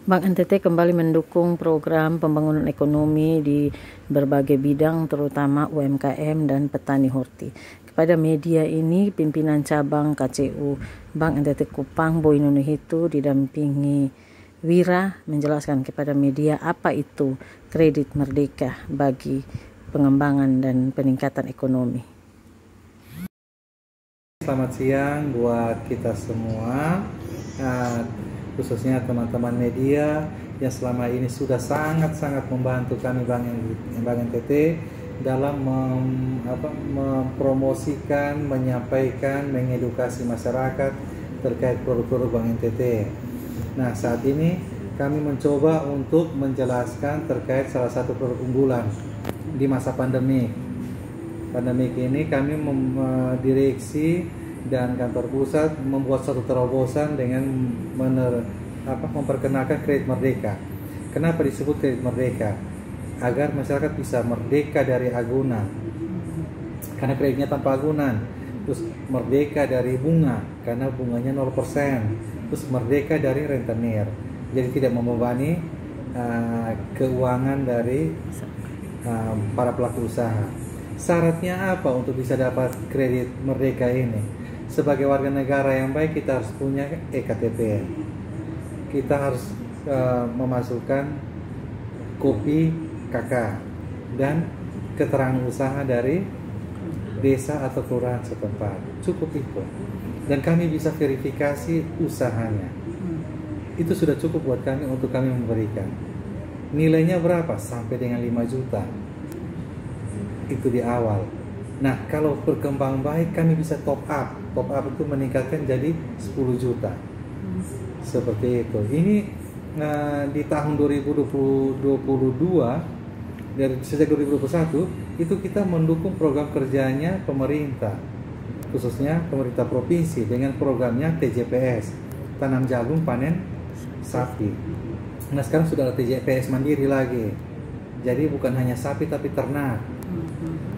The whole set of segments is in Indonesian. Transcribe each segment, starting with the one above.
Bank NTT kembali mendukung program pembangunan ekonomi di berbagai bidang, terutama UMKM dan petani horti. Kepada media ini, pimpinan cabang KCU Bank NTT Kupang, Boy Nunuhitu, didampingi Wira, menjelaskan kepada media apa itu kredit merdeka bagi pengembangan dan peningkatan ekonomi. Selamat siang buat kita semua, khususnya teman-teman media yang selama ini sudah sangat-sangat membantu kami Bank NTT dalam mempromosikan, menyampaikan, mengedukasi masyarakat terkait produk-produk Bank NTT. Nah, saat ini kami mencoba untuk menjelaskan terkait salah satu produk unggulan di masa pandemi. Pandemik ini kami direksi dan kantor pusat membuat satu terobosan dengan memperkenalkan kredit merdeka. Kenapa disebut kredit merdeka? Agar masyarakat bisa merdeka dari agunan, karena kreditnya tanpa agunan. Terus merdeka dari bunga, karena bunganya 0%. Terus merdeka dari rentenir, jadi tidak membebani keuangan dari para pelaku usaha. Syaratnya apa untuk bisa dapat kredit merdeka ini? Sebagai warga negara yang baik, kita harus punya EKTP. Kita harus memasukkan kopi KK dan keterangan usaha dari desa atau kelurahan setempat. Cukup itu. Dan kami bisa verifikasi usahanya. Itu sudah cukup buat kami untuk kami memberikan. Nilainya berapa? Sampai dengan 5 juta. Itu di awal. Nah, kalau berkembang baik kami bisa top up. Top up itu meningkatkan jadi 10 juta. Seperti itu. Ini di tahun 2022, dari sejak 2021 itu kita mendukung program kerjanya pemerintah, khususnya pemerintah provinsi dengan programnya TJPS, tanam jagung panen sapi. Nah, sekarang sudah ada TJPS mandiri lagi. Jadi bukan hanya sapi tapi ternak.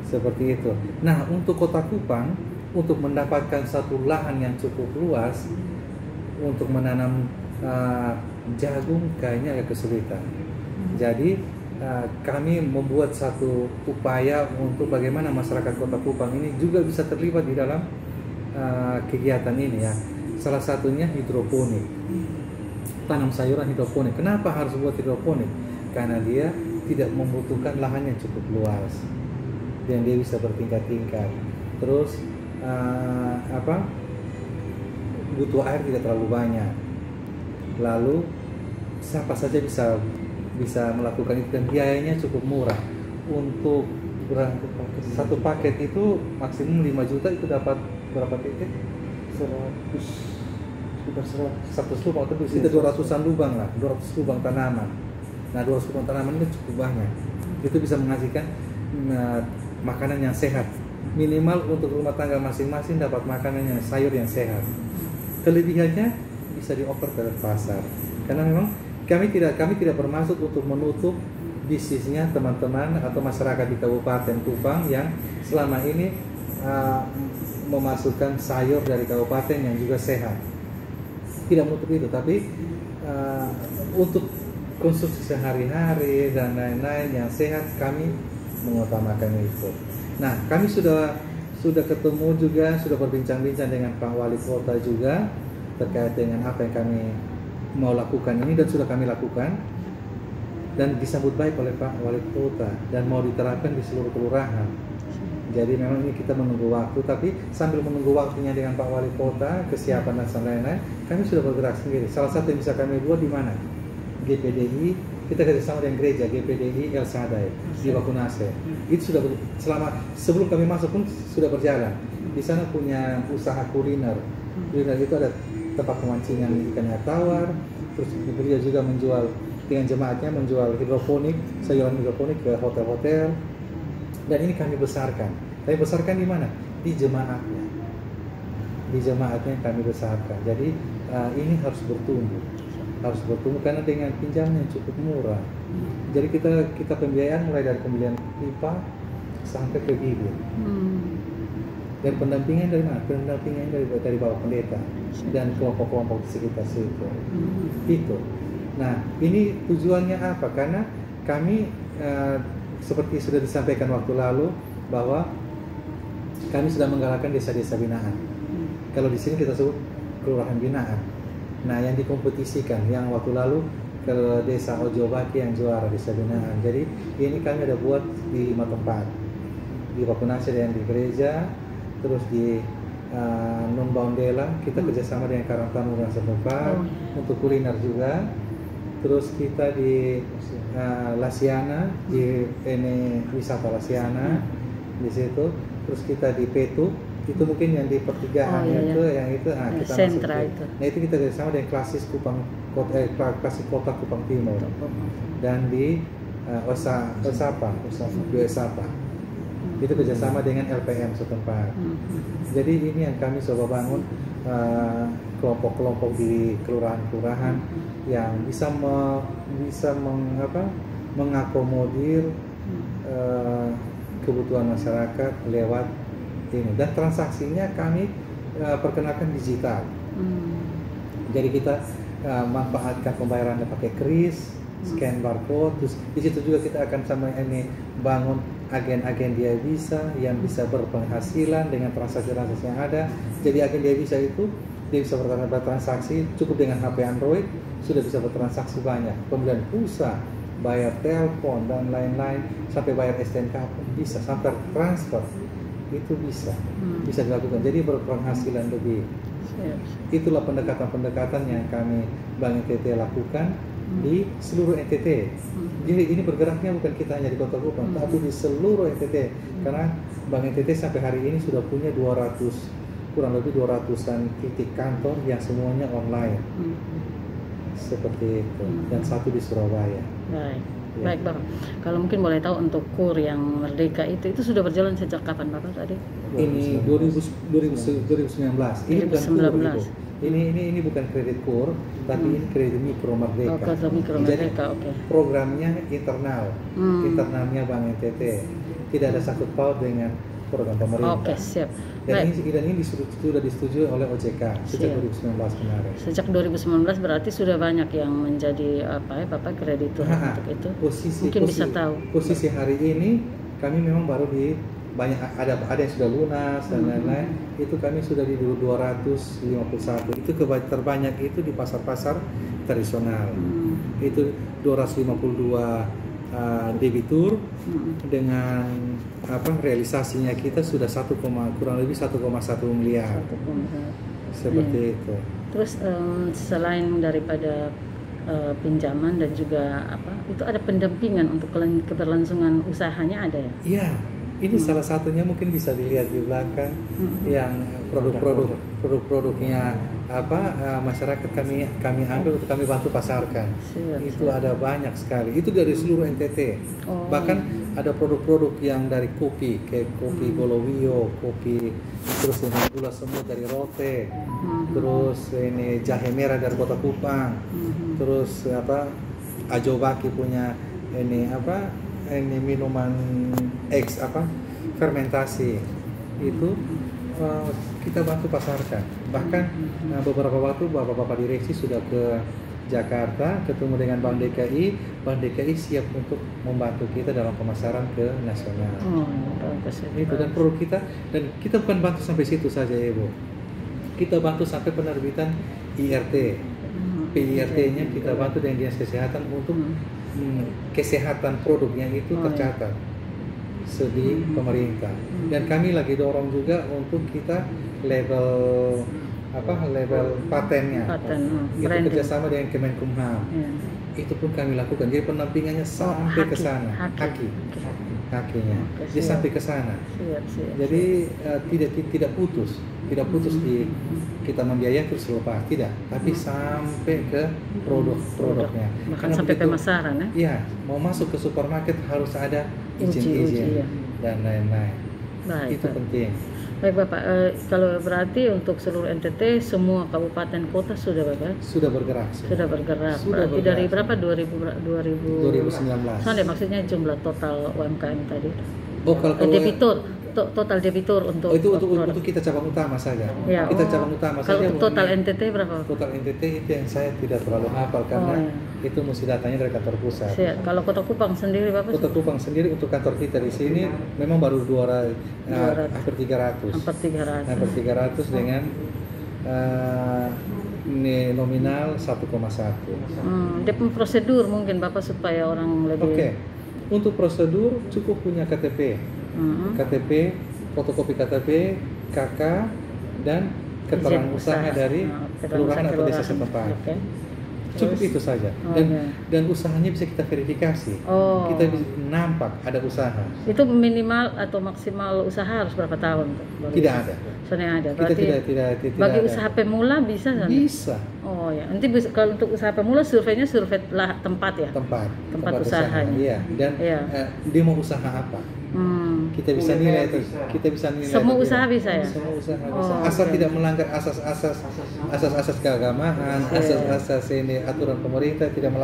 Seperti itu. Nah, untuk Kota Kupang, untuk mendapatkan satu lahan yang cukup luas untuk menanam jagung kayaknya agak kesulitan. Jadi kami membuat satu upaya untuk bagaimana masyarakat Kota Kupang ini juga bisa terlibat di dalam kegiatan ini ya. Salah satunya hidroponik, tanam sayuran hidroponik. Kenapa harus buat hidroponik? Karena dia tidak membutuhkan lahan yang cukup luas dan dia bisa bertingkat-tingkat. Terus butuh air tidak terlalu banyak. Lalu siapa saja bisa melakukan itu dan biayanya cukup murah. Untuk satu paket itu maksimum 5 juta, itu dapat berapa titik? 100 lubang, atau itu 200-an lubang lah, 200 lubang tanaman. Nah, 200 lubang tanaman itu cukup banyak. Itu bisa menghasilkan makanan yang sehat. Minimal untuk rumah tangga masing-masing dapat makanan yang sayur yang sehat. Kelebihannya bisa dioper ke pasar. Karena memang kami tidak bermaksud untuk menutup bisnisnya teman-teman atau masyarakat di Kabupaten Kupang yang selama ini memasukkan sayur dari kabupaten yang juga sehat. Tidak menutup itu, tapi untuk konsumsi sehari-hari dan lain-lain yang sehat kami mengutamakan itu. Nah, kami sudah ketemu juga, sudah berbincang-bincang dengan Pak Wali Kota juga terkait dengan apa yang kami mau lakukan ini, dan sudah kami lakukan dan disambut baik oleh Pak Wali Kota dan mau diterapkan di seluruh kelurahan. Jadi memang ini kita menunggu waktu, tapi sambil menunggu waktunya dengan Pak Wali Kota, kesiapan dan lain-lain, kami sudah bergerak sendiri. Salah satu yang bisa kami buat di mana? GPDI, kita kerjasama dengan gereja GPDI El Sadai di Bakunase. Itu sudah sebelum kami masuk pun sudah berjalan. Di sana punya usaha kuliner. Kuliner itu ada tempat pemancingan ikan air tawar. Terus gereja juga menjual dengan jemaatnya menjual hidroponik, sayuran hidroponik ke hotel-hotel. Dan ini kami besarkan. Kami besarkan di mana? Di jemaatnya. Di jemaatnya kami besarkan. Jadi ini harus bertumbuh karena dengan pinjaman yang cukup murah. Jadi kita pembiayaan mulai dari pembelian pipa sampai ke bibir. Dan pendampingan dari mana? Pendampingan dari Bapak Pendeta dan kelompok-kelompok di sekitar situ. Itu. Nah, ini tujuannya apa? Karena kami seperti sudah disampaikan waktu lalu bahwa kami sudah menggalakkan desa-desa binaan. Kalau di sini kita sebut kelurahan binaan. Nah, yang dikompetisikan, yang waktu lalu ke desa Ojobaki yang juara desa binaan. Jadi ini kami ada buat di 5 tempat, di Papunasya dan di gereja, terus di Non Baundela kita kerjasama dengan Karang Taruna setempat untuk kuliner juga. Terus kita di Lasiana, di ini wisata Lasiana di situ. Terus kita di Petu, itu mungkin yang di pertigaan itu, yang itu kita sentra masuk itu. Nah, itu kita kerjasama dengan Klasis Klasik Kota Kupang Timur, dan di Osapa itu kerjasama dengan LPM setempat. Jadi ini yang kami coba bangun, kelompok-kelompok di kelurahan-kelurahan yang bisa mengakomodir kebutuhan masyarakat lewat ini, dan transaksinya kami perkenalkan digital. Jadi kita manfaatkan pembayarannya pakai kris, scan barcode, terus di situ juga kita akan sama ini bangun agen-agen dia bisa yang bisa berpenghasilan dengan transaksi-transaksi yang ada. Jadi agen dia bisa itu dia bisa bertransaksi cukup dengan HP Android sudah bisa bertransaksi banyak, pembelian pulsa, bayar telepon dan lain-lain, sampai bayar STNK pun bisa, sampai transfer itu bisa dilakukan. Jadi berpenghasilan lebih. Itulah pendekatan-pendekatan yang kami Bank NTT lakukan di seluruh NTT. Jadi ini bergeraknya bukan kita hanya di Kota Kupang, tapi di seluruh NTT. Karena Bank NTT sampai hari ini sudah punya kurang lebih 200-an titik kantor yang semuanya online. Seperti itu. Dan satu di Surabaya. Baik. Baik Bapak, kalau mungkin boleh tahu untuk KUR yang merdeka itu sudah berjalan sejak kapan Bapak tadi? Ini 2019. Ini bukan KUR. Ini bukan kredit KUR, tapi ini kredit mikro merdeka. Kredit mikro merdeka, oke. Programnya internalnya Bank NTT. Tidak ada sangkut paut dengan program pemerintah. Oke, siap. Dan ini sudah disetujui oleh OJK sejak 2019 kemarin. Sejak 2019 berarti sudah banyak yang menjadi Bapak kreditur untuk itu. Mungkin bisa tahu. Posisi hari ini kami memang baru di banyak ada yang sudah lunas dan lain-lain. Itu kami sudah di 251. Itu terbanyak itu di pasar-pasar tradisional. Itu 252 debitur dengan realisasinya kita sudah kurang lebih 1,1 miliar. Seperti itu. Terus selain daripada pinjaman dan juga itu ada pendampingan untuk keberlangsungan usahanya ada ya? Iya. Ini salah satunya mungkin bisa dilihat di belakang yang produk-produknya masyarakat kami ambil untuk kami bantu pasarkan. Itu ada banyak sekali. Itu dari seluruh NTT. Bahkan ada produk-produk yang dari kopi, kayak kopi Golowio, kopi terus ini gula semut dari Rote, terus ini jahe merah dari Kota Kupang, terus Ajobaki punya ini ini minuman fermentasi itu kita bantu pasarkan. Bahkan beberapa waktu bapak-bapak direksi sudah ke Jakarta ketemu dengan Bank DKI siap untuk membantu kita dalam pemasaran ke nasional. Itu dan produk kita, dan kita bukan bantu sampai situ saja ya Bu. Kita bantu sampai penerbitan IRT, PIRT-nya kita bantu dengan Dinas Kesehatan untuk kesehatan produknya itu tercatat di pemerintah. Dan kami lagi dorong juga untuk kita level patennya. Itu kerjasama dengan Kemenkumham. Itu pun kami lakukan. Jadi pendampingannya sampai ke sana. Kakinya. Dia sampai ke sana. Jadi tidak putus di kita membiayai terus lepas, tidak, tapi sampai ke produknya. Bahkan sampai pemasaran ya? Iya, mau masuk ke supermarket harus ada izin dan lain-lain. Itu penting. Baik Bapak, kalau berarti untuk seluruh NTT semua kabupaten kota sudah Bapak? Sudah bergerak. Sudah bergerak. Sudah Berarti bergerak. dari berapa? 2019. Soalnya maksudnya jumlah total UMKM tadi. Oh, kalau debitur, total debitur untuk itu produk. untuk kita cabang utama saja. Ya, Kita cabang utama kalau saja. untuk total NTT berapa? Total NTT itu yang saya tidak terlalu hafal karena itu mesti datanya dari kantor pusat. Siap. Kalau Kota Kupang sendiri Bapak? Kota Kupang sendiri untuk kantor kita di sini memang baru 200, hampir 300. Hampir 300 dengan nominal 1,1. Dia prosedur mungkin Bapak supaya orang lebih. Oke. Untuk prosedur cukup punya KTP. KTP, fotokopi KTP, KK, dan keterangan usaha dari kelurahan atau desa setempat. Okay. Cukup itu saja. Dan usahanya bisa kita verifikasi. Kita bisa nampak ada usaha. Itu minimal atau maksimal usaha harus berapa tahun? Tidak ada. Soalnya ada. Berarti kita tidak bagi ada. usaha pemula bisa kan? Bisa. Oh ya. Nanti kalau untuk usaha pemula surveinya survei lah tempat ya? Tempat usahanya. Iya. Dan dia mau usaha apa? Kita bisa nilai itu. Kita bisa nilai. Semua usaha bisa ya? Semua usaha bisa. Asal tidak melanggar asas keagamaan, asas ini aturan pemerintah tidak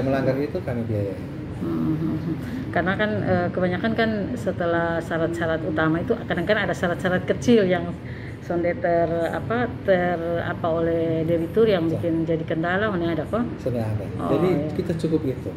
melanggar itu kami biayai. Karena kan kebanyakan kan setelah syarat-syarat utama itu kadang-kadang ada syarat-syarat kecil yang sonde apa oleh debitur yang bikin jadi kendala, mana ada kok? Sudah ada. Jadi kita cukup itu.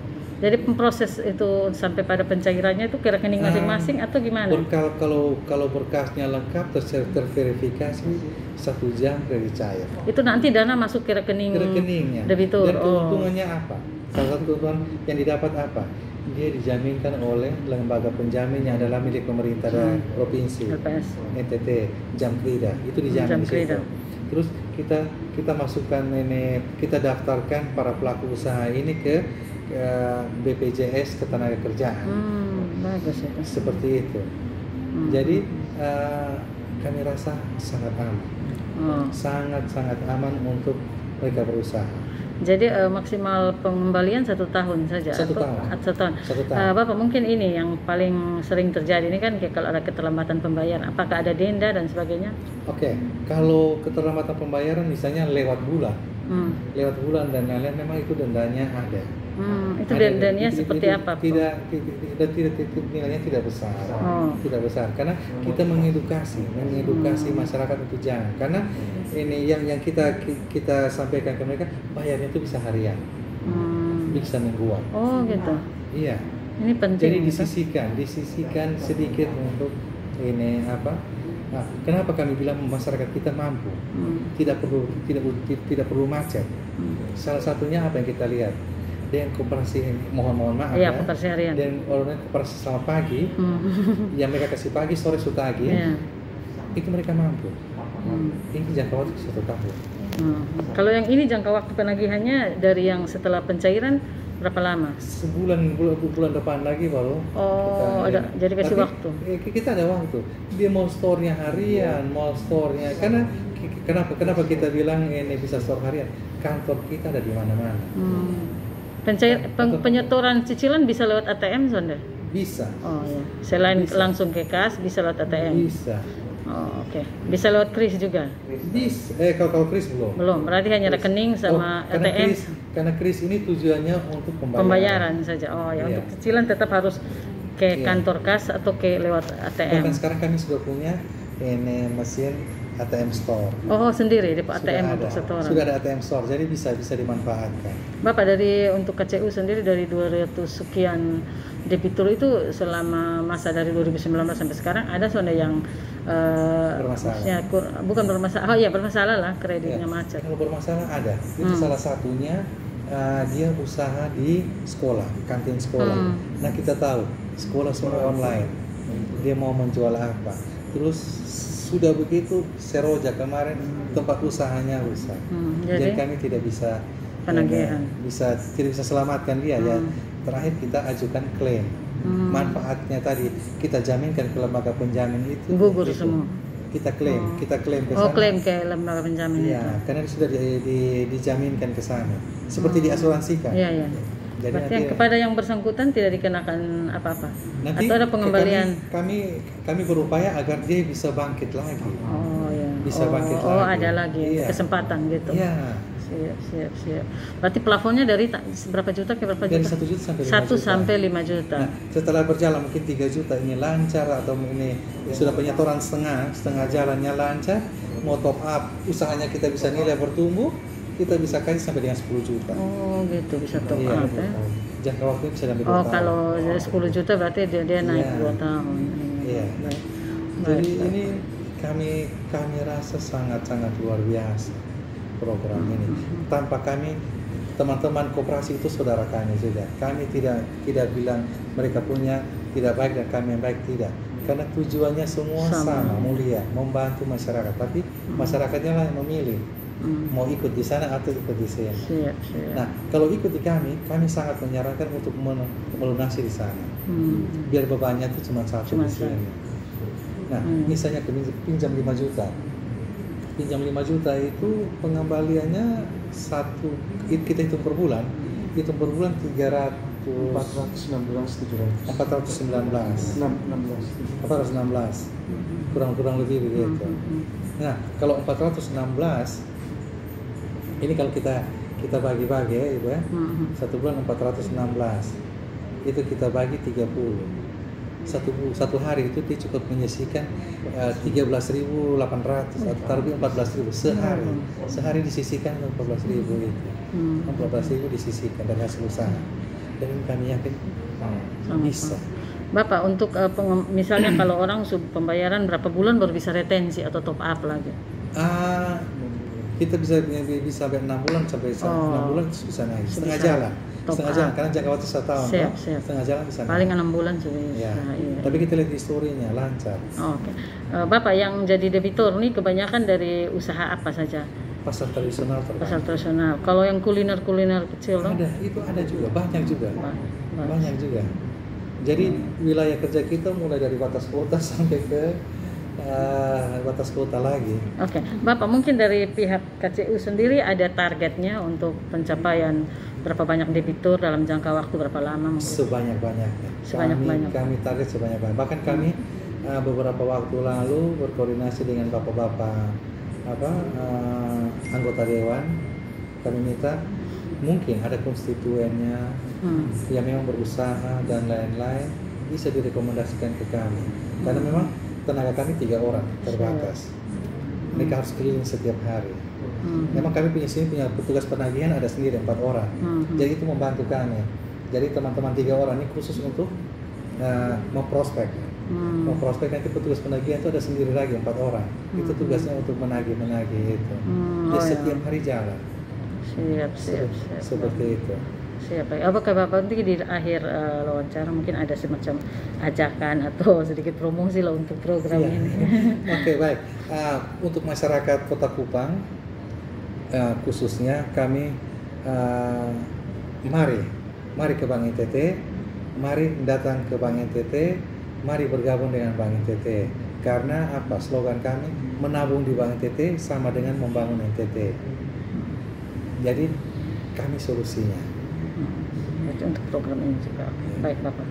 Jadi proses itu sampai pada pencairannya itu ke rekening masing-masing atau gimana? Kalau berkasnya lengkap terverifikasi 1 jam kredit cair. Itu nanti dana masuk ke rekeningnya debitur. Dan keuntungannya apa? Salah satu keuntungan yang didapat apa? Dia dijaminkan oleh lembaga penjamin yang adalah milik pemerintah dan provinsi, LPS. NTT, Jamkrida. Itu dijamin di situ. Terus kita masukkan kita daftarkan para pelaku usaha ini ke BPJS Ketenagakerjaan. Bagus itu. Seperti itu. Jadi kami rasa sangat aman. Sangat aman untuk mereka berusaha. Jadi maksimal pengembalian 1 tahun saja. 1 tahun. Bapak mungkin ini yang paling sering terjadi ini kan kalau ada keterlambatan pembayaran. Apakah ada denda dan sebagainya? Oke. Kalau keterlambatan pembayaran misalnya lewat bulan, dan lain-lain memang itu dendanya ada. Itu dendanya seperti apa? Nilainya tidak besar. Tidak besar karena kita mengedukasi masyarakat untuk jangan. Karena ini yang kita sampaikan ke mereka, bayarnya itu bisa harian. Bisa mingguan. Oh, gitu. Iya. Ini penting. Jadi disisihkan sedikit untuk ini apa? Nah, kenapa kami bilang masyarakat kita mampu? Tidak perlu macet. Salah satunya apa yang kita lihat? Dan koperasi mohon maaf koperasi harian. Dan orang koperasi selamat pagi, yang mereka kasih pagi, sore sutagi, itu mereka mampu. Ini jangka waktu 1 tahun. Kalau yang ini jangka waktu penagihannya dari yang setelah pencairan berapa lama? Bulan depan lagi baru. Jadi kasih waktu. Kita ada waktu. Dia mau store-nya harian, mau store-nya karena kenapa kita bilang ini bisa store harian? Kantor kita ada di mana-mana. Penyetoran cicilan bisa lewat ATM, Sonda? Bisa. Selain langsung ke kas, bisa lewat ATM? Bisa. Oke. Bisa lewat kris juga? Bisa. Kalau kris belum. Belum. Berarti hanya rekening sama ATM. Karena kris ini tujuannya untuk pembayaran saja. Untuk cicilan tetap harus ke kantor kas atau ke lewat ATM. Bahkan sekarang kami sudah punya ini mesin ATM store. Sendiri di ATM untuk setoran. Sudah ada ATM store, jadi bisa dimanfaatkan. Bapak untuk KCU sendiri dari 200 sekian debitur itu selama masa dari 2019 sampai sekarang ada sonda yang bermasalah. Bukan bermasalah. Bermasalah lah, kreditnya macet. Kalau bermasalah ada. Itu salah satunya dia usaha di sekolah, kantin sekolah. Nah, kita tahu sekolah semua online. Dia mau menjual apa? Terus sudah begitu Seroja kemarin tempat usahanya rusak. Jadi kami tidak bisa penagihan. Tidak bisa selamatkan dia ya. Terakhir kita ajukan klaim. Manfaatnya tadi kita jaminkan ke lembaga penjamin itu gugur semua. Kita klaim ke sana. Klaim ke lembaga penjamin itu. Karena sudah dijaminkan ke sana. Seperti diasuransikan. Iya. Jadi Berarti yang kepada yang bersangkutan tidak dikenakan apa-apa? nanti Atau ada pengembalian? kami berupaya agar dia bisa bangkit lagi. Oh ya. Bisa bangkit lagi. Oh, ada lagi Iya. kesempatan gitu. Iya. Siap. Berarti plafonnya dari berapa juta ke berapa Dari juta? 1 juta sampai 5 1 juta. sampai 5 juta. Nah, setelah berjalan mungkin 3 juta ini lancar atau ini sudah penyetoran setengah jalannya lancar, mau top up, usahanya kita bisa nilai bertumbuh, kita bisa kasih sampai dengan 10 juta. Oh gitu, bisa top Iya. up ya. Jangka waktunya bisa sampai 2 Oh tahun. kalau 10 juta berarti dia naik Iya. 2 tahun. Iya. Baik. Jadi Baik. ini kami rasa sangat luar biasa program ini. Tanpa kami, teman-teman koperasi itu saudara kami juga. Kami tidak bilang mereka punya tidak baik dan kami yang baik, tidak. Karena tujuannya semua sama, mulia, membantu masyarakat. Tapi masyarakatnya lah yang memilih mau ikut di sana atau ikut di sini. Siap. Nah, kalau ikut di kami sangat menyarankan untuk melunasi di sana. Biar bebannya itu cuma satu di sini. Nah, misalnya pinjam 5 juta. Pinjam 5 juta itu pengembaliannya kita hitung per bulan. Hitung per bulan 416 kurang lebih begitu. Nah, kalau 416 ini kalau kita bagi-bagi ya Ibu ya. Satu bulan 416. Itu kita bagi 30. Satu hari itu dia cukup menyisihkan 13.800 atau lebih 14.000 sehari. Sehari disisihkan 14.000 itu. 14.000 disisihkan dari hasil usaha. Dan ini kami yakin bisa. Bapak, untuk misalnya kalau orang pembayaran berapa bulan baru bisa retensi atau top up lagi? Kita bisa sampai 6 bulan sampai 6 bulan bisa naik. Setengah jalan karena jangka waktu 1 tahun. Siap. Setengah jalan bisa naik. Paling 6 bulan sudah. Ya. Iya. Tapi kita lihat historinya lancar. Oke. Bapak, yang jadi debitur ini kebanyakan dari usaha apa saja? Pasar tradisional terbaik. Pasar tradisional. Kalau yang kuliner kecil ada, itu ada juga, banyak juga. Jadi wilayah kerja kita mulai dari batas kota sampai ke batas kota lagi. Oke. Bapak, mungkin dari pihak KCU sendiri ada targetnya untuk pencapaian berapa banyak debitur dalam jangka waktu berapa lama mungkin? Sebanyak-banyaknya. Kami target sebanyak-banyaknya. Bahkan kami beberapa waktu lalu berkoordinasi dengan bapak-bapak anggota dewan. Kami minta mungkin ada konstituennya yang memang berusaha dan lain-lain bisa direkomendasikan ke kami. Karena memang tenaga kami 3 orang terbatas. Mereka harus keliling setiap hari. Memang kami punya petugas penagihan ada sendiri 4 orang. Jadi itu membantu kami. Jadi teman-teman 3 orang ini khusus untuk memprospek. Memprospek, nanti petugas penagihan itu ada sendiri lagi 4 orang. Itu tugasnya untuk menagih itu. Dia setiap hari jalan. Siap. Seperti itu. Siap. Apakah Bapak nanti di akhir wawancara mungkin ada semacam ajakan atau sedikit promosi lah untuk program ini? Oke, baik. Untuk masyarakat Kota Kupang khususnya kami mari ke Bank NTT, mari datang ke Bank NTT, mari bergabung dengan Bank NTT. Karena apa? Slogan kami, menabung di Bank NTT sama dengan membangun NTT. Jadi kami solusinya. Untuk program ini juga. Baik Bapak.